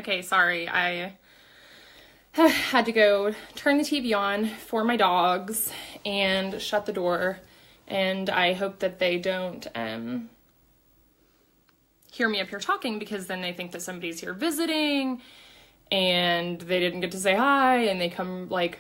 Okay, sorry. I had to go turn the TV on for my dogs and shut the door. And I hope that they don't hear me up here talking, because then they think that somebody's here visiting and they didn't get to say hi, and they come, like,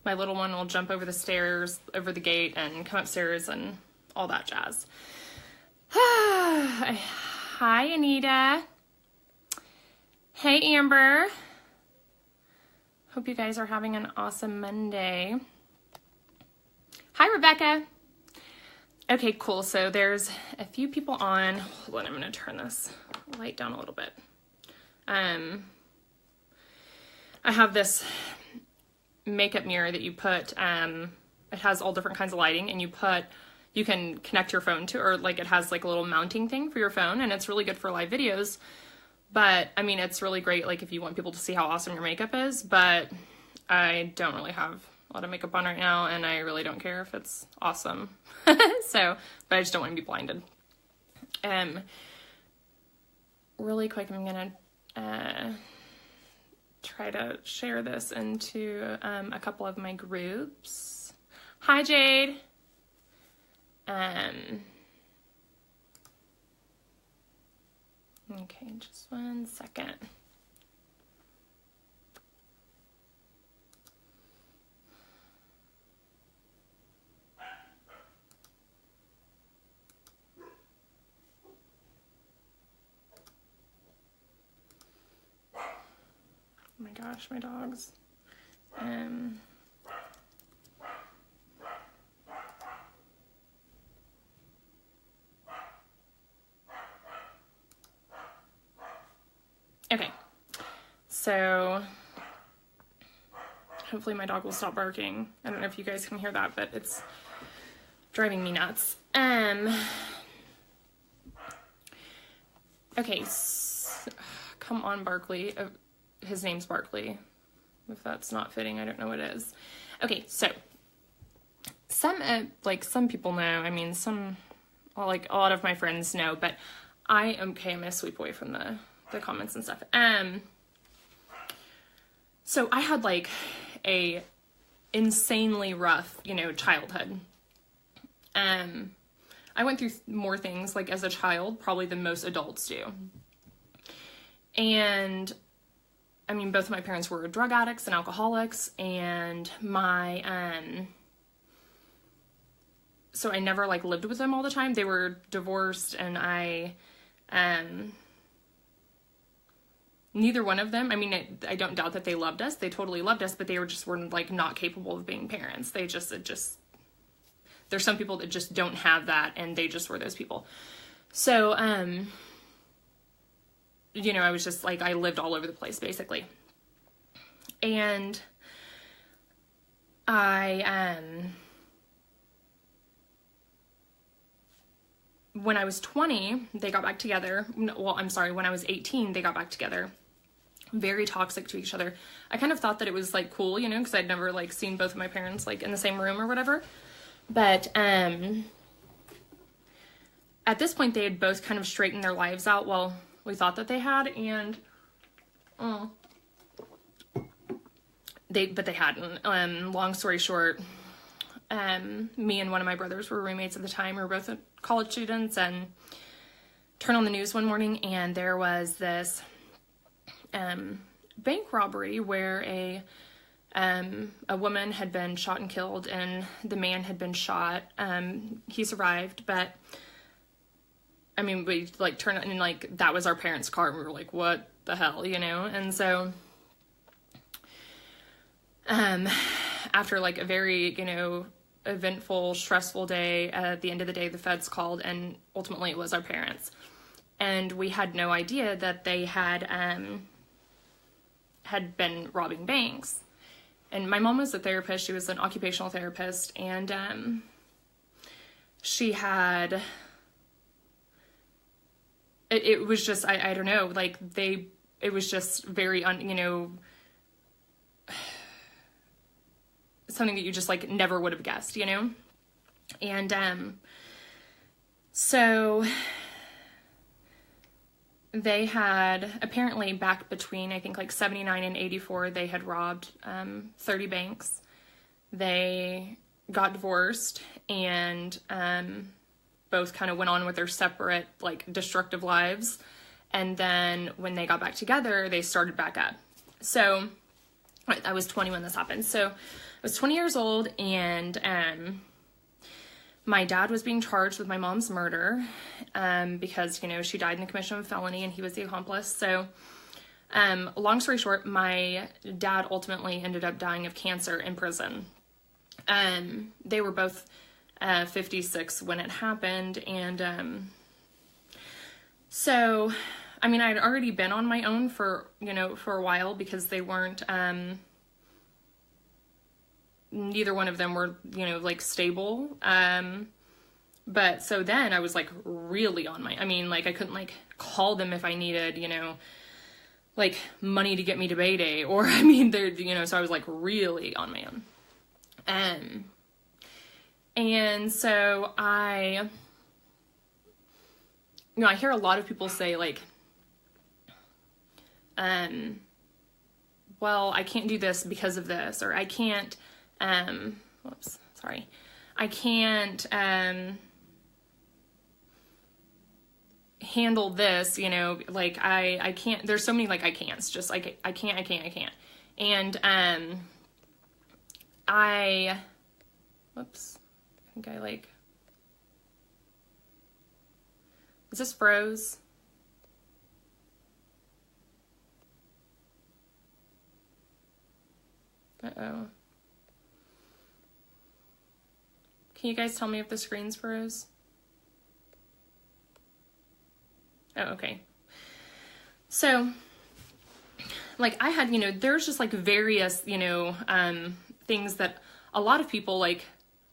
my little one will jump over the stairs, over the gate, and come upstairs and all that jazz. Hi, Anita. Hey, Amber. Hope you guys are having an awesome Monday. Hi, Rebecca. Okay, cool. So there's a few people on. Hold on, I'm going to turn this light down a little bit. I have this makeup mirror that you put, it has all different kinds of lighting, and you can connect your phone to, or like it has like a little mounting thing for your phone, and it's really good for live videos. But I mean, it's really great like if you want people to see how awesome your makeup is, but I don't really have a lot of makeup on right now, and I really don't care if it's awesome. So, but I just don't want to be blinded. Really quick, I'm gonna try to share this into a couple of my groups. Hi, Jade. Okay, just 1 second. Oh my gosh, my dogs. Okay, so hopefully my dog will stop barking. I don't know if you guys can hear that, but it's driving me nuts. Okay, come on, Barkley. His name's Barkley. If that's not fitting, I don't know what it is. Okay, so some people know. I mean, like a lot of my friends know, but I'm gonna sweep away from the comments and stuff. So I had like a insanely rough, childhood. I went through more things like as a child, probably than most adults do. And I mean, both of my parents were drug addicts and alcoholics, and so I never like lived with them all the time. They were divorced, and neither one of them, I mean, I don't doubt that they loved us. They totally loved us, but they were like not capable of being parents. There's some people that just don't have that, and they just were those people. So, I was just like, I lived all over the place basically. And when I was 20, they got back together. Well, I'm sorry, when I was 18, they got back together. Very toxic to each other. I kind of thought that it was like cool, because I'd never like seen both of my parents like in the same room or whatever. But at this point, they had both kind of straightened their lives out. Well, we thought that they had, and they hadn't. Long story short, me and one of my brothers were roommates at the time. We were both college students, and turned on the news one morning, and there was this bank robbery where a woman had been shot and killed, and the man had been shot. He survived, but I mean, we like turned it, and like that was our parents' car, and we were like, what the hell, And so after like a very, eventful, stressful day, at the end of the day, the feds called, and ultimately it was our parents. And we had no idea that they had been robbing banks. And my mom was a therapist. She was an occupational therapist, and she had, it was just, I don't know, like it was just very, something that you just like never would have guessed, And so they had apparently back between, I think, like 79 and 84, they had robbed 30 banks. They got divorced and both kind of went on with their separate, like, destructive lives. And then when they got back together, they started back up. So I was 20 when this happened. So I was 20 years old, and my dad was being charged with my mom's murder because, you know, she died in the commission of a felony and he was the accomplice. So long story short, my dad ultimately ended up dying of cancer in prison. They were both 56 when it happened, and so, I mean, I'd already been on my own for, you know, for a while because they weren't, neither one of them were, you know, like, stable, but so then I was, like, really on my, I mean, like, I couldn't, like, call them if I needed, you know, like, money to get me to payday, or, I mean, they're, you know, so I was, like, really on my own. And so I, you know, I hear a lot of people say, like, well, I can't do this because of this, or I can't, I can't, handle this, you know, like, I can't, there's so many, like, I can'ts, just, like, I can't. And, whoops, I think I, like, is this froze? Uh-oh. Can you guys tell me if the screen's froze? Oh, okay. So, like, I had, you know, there's just, like, various, you know, things that a lot of people, like,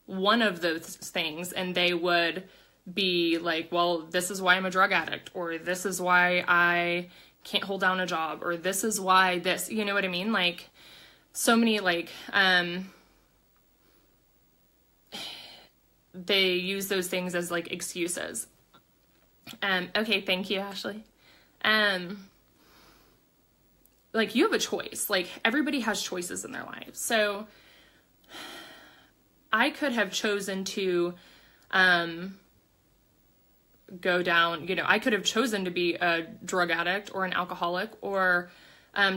one of those things, and they would be like, well, this is why I'm a drug addict, or this is why I can't hold down a job, or this is why this, you know what I mean? Like, so many, like, they use those things as, like, excuses. Okay, thank you, Ashley. Like, you have a choice. Like, everybody has choices in their lives. So I could have chosen to go down, you know, I could have chosen to be a drug addict or an alcoholic, or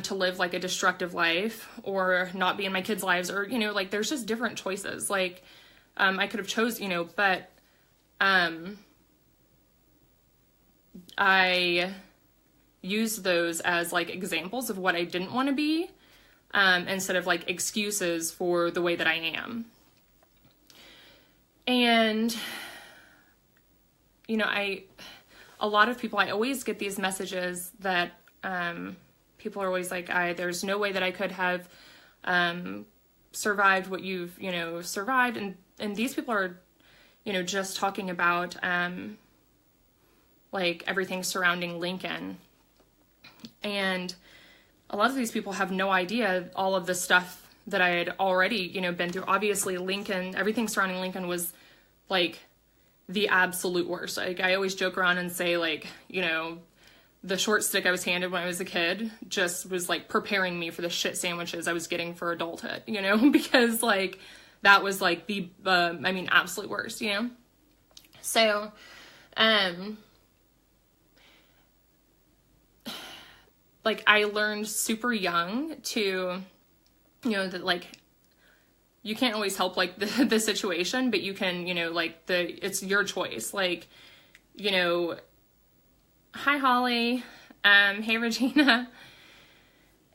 to live, like, a destructive life, or not be in my kids' lives, or, you know, like, there's just different choices. Like, I could have chose, you know, but I use those as, like, examples of what I didn't want to be, instead of, like, excuses for the way that I am. And, you know, a lot of people, I always get these messages that, people are always like, there's no way that I could have, survived what you've, you know, survived. And these people are, you know, just talking about, like, everything surrounding Lincoln. And a lot of these people have no idea all of the stuff that I had already, you know, been through. Obviously, Lincoln, everything surrounding Lincoln was, like, the absolute worst. Like, I always joke around and say, like, you know, the short stick I was handed when I was a kid just was, like, preparing me for the shit sandwiches I was getting for adulthood, you know, because, like, that was, like, the, I mean, absolute worst, you know? So, like, I learned super young to, you know, that, like, you can't always help, like, the situation, but you can, you know, like, it's your choice. Like, you know, hi, Holly. Hey, Regina.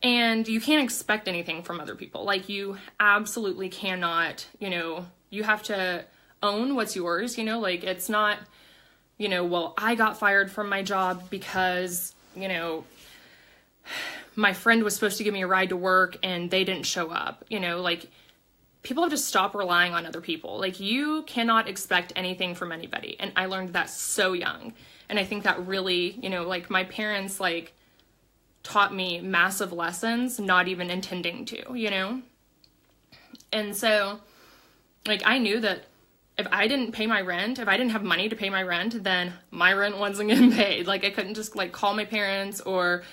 And you can't expect anything from other people. Like, you absolutely cannot, you know, you have to own what's yours, you know, like, it's not, you know, well, I got fired from my job because, you know, my friend was supposed to give me a ride to work and they didn't show up, you know, like, people have to stop relying on other people. Like, you cannot expect anything from anybody. And I learned that so young. And I think that really, you know, like, my parents, like, taught me massive lessons, not even intending to, you know? And so, like, I knew that if I didn't pay my rent, if I didn't have money to pay my rent, then my rent wasn't getting paid. Like, I couldn't just, like, call my parents, or,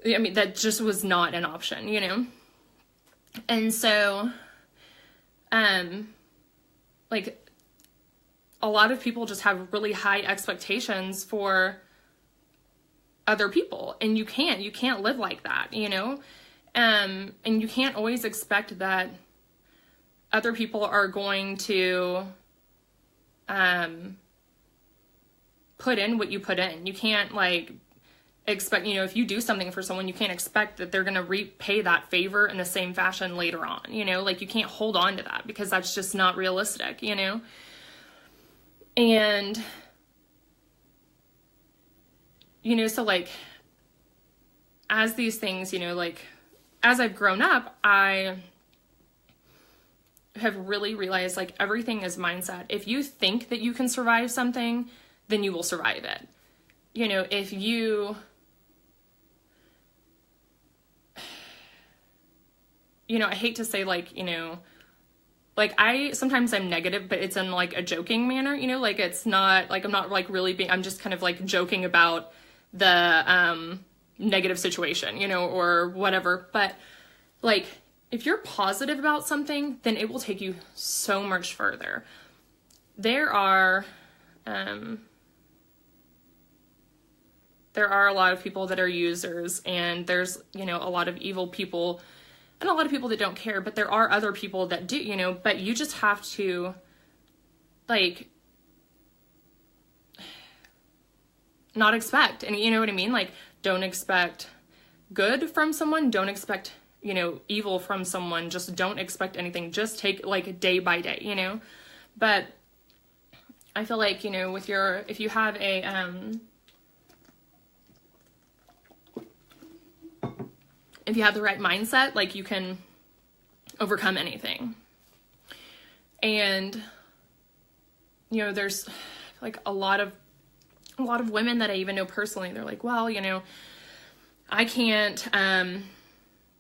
I mean, that just was not an option, you know? And so, like, a lot of people just have really high expectations for other people, and you can't live like that, you know? And you can't always expect that other people are going to, put in what you put in. You can't, like, expect, you know, if you do something for someone, you can't expect that they're going to repay that favor in the same fashion later on, you know? Like, you can't hold on to that, because that's just not realistic, you know? And, you know, so, like, as these things, you know, like, as I've grown up, I have really realized, like, everything is mindset. If you think that you can survive something, then you will survive it. You know, if you, you know, I hate to say, like, you know, like, sometimes I'm negative, but it's in, like, a joking manner, you know, like, it's not, like, I'm not, like, really being, I'm just kind of, like, joking about the, negative situation, you know, or whatever. But, like, if you're positive about something, then it will take you so much further. There are a lot of people that are users, and there's, you know, a lot of evil people, and a lot of people that don't care, but there are other people that do, you know, but you just have to, like, not expect, and you know what I mean? Like, don't expect good from someone, don't expect, you know, evil from someone, just don't expect anything, just take, like, day by day, you know? But I feel like, you know, with your, if you have a, if you have the right mindset, like, you can overcome anything. And, you know, there's, like, a lot of women that I even know personally, they're like, well, you know, I can't,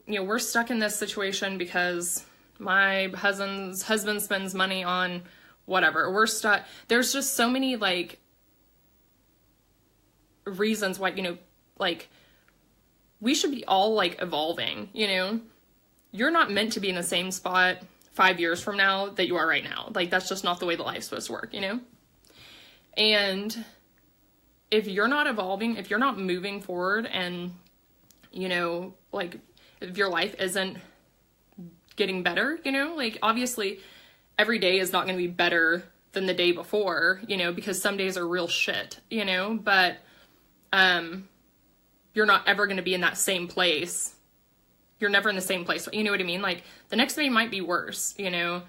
you know, we're stuck in this situation because my husband spends money on whatever. We're stuck. There's just so many, like, reasons why, you know, like, we should be all, like, evolving, you know? You're not meant to be in the same spot 5 years from now that you are right now. Like, that's just not the way the life's supposed to work, you know? And if you're not evolving, if you're not moving forward, and, you know, like, if your life isn't getting better, you know, like, obviously every day is not going to be better than the day before, you know, because some days are real shit, you know, but, you're not ever going to be in that same place. You're never in the same place. You know what I mean? Like, the next day might be worse, you know,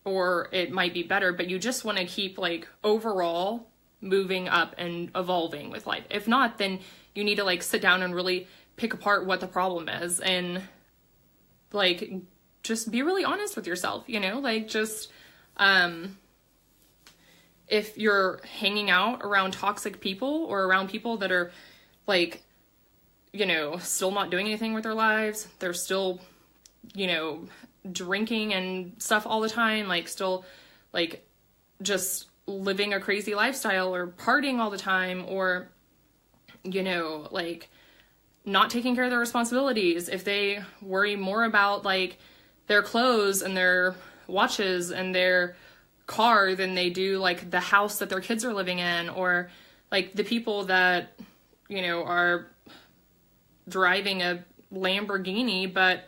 or it might be better, but you just want to keep, like, overall moving up and evolving with life. If not, then you need to, like, sit down and really pick apart what the problem is, and, like, just be really honest with yourself, you know, like, just, if you're hanging out around toxic people, or around people that are, like, you know, still not doing anything with their lives, they're still, you know, drinking and stuff all the time, like, still, like, just living a crazy lifestyle, or partying all the time, or, you know, like, not taking care of their responsibilities, if they worry more about, like, their clothes and their watches and their car than they do, like, the house that their kids are living in, or, like, the people that, you know, are driving a Lamborghini but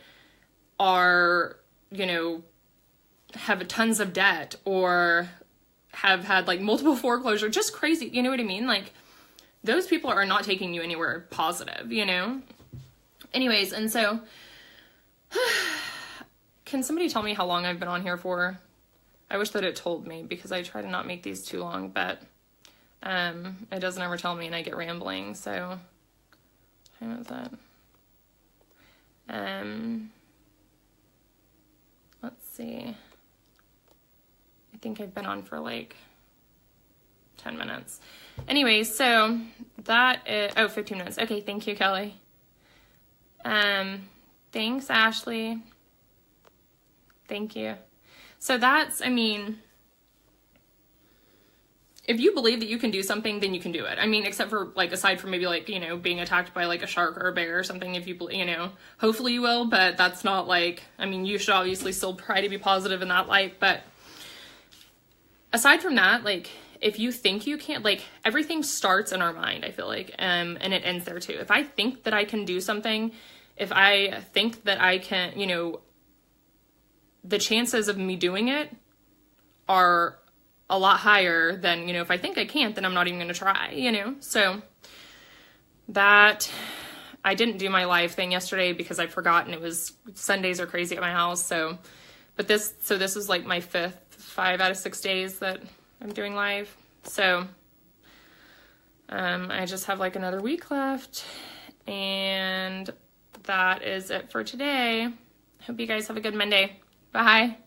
are, you know, have tons of debt, or have had, like, multiple foreclosure, just crazy, you know what I mean? Like, those people are not taking you anywhere positive, you know? Anyways, and so, can somebody tell me how long I've been on here for? I wish that it told me, because I try to not make these too long, but it doesn't ever tell me, and I get rambling, so how is that? Let's see. I think I've been on for like 10 minutes. Anyways, so that is, 15 minutes. Okay, thank you, Kelly. Thanks, Ashley. Thank you. So that's, I mean, if you believe that you can do something, then you can do it. I mean, except for, like, aside from maybe, like, you know, being attacked by, like, a shark or a bear or something, if you, you know, hopefully you will, but that's not, like, I mean, you should obviously still try to be positive in that light, but aside from that, like, if you think you can't, like, everything starts in our mind, I feel like, and it ends there too. If I think that I can do something, if I think that I can, you know, the chances of me doing it are a lot higher than, you know, if I think I can't, then I'm not even going to try, you know? So that, I didn't do my live thing yesterday because I forgot, and it was, Sundays are crazy at my house. So, but this is like my 5 out of 6 days that I'm doing live. So, I just have like another week left, and that is it for today. Hope you guys have a good Monday. Bye.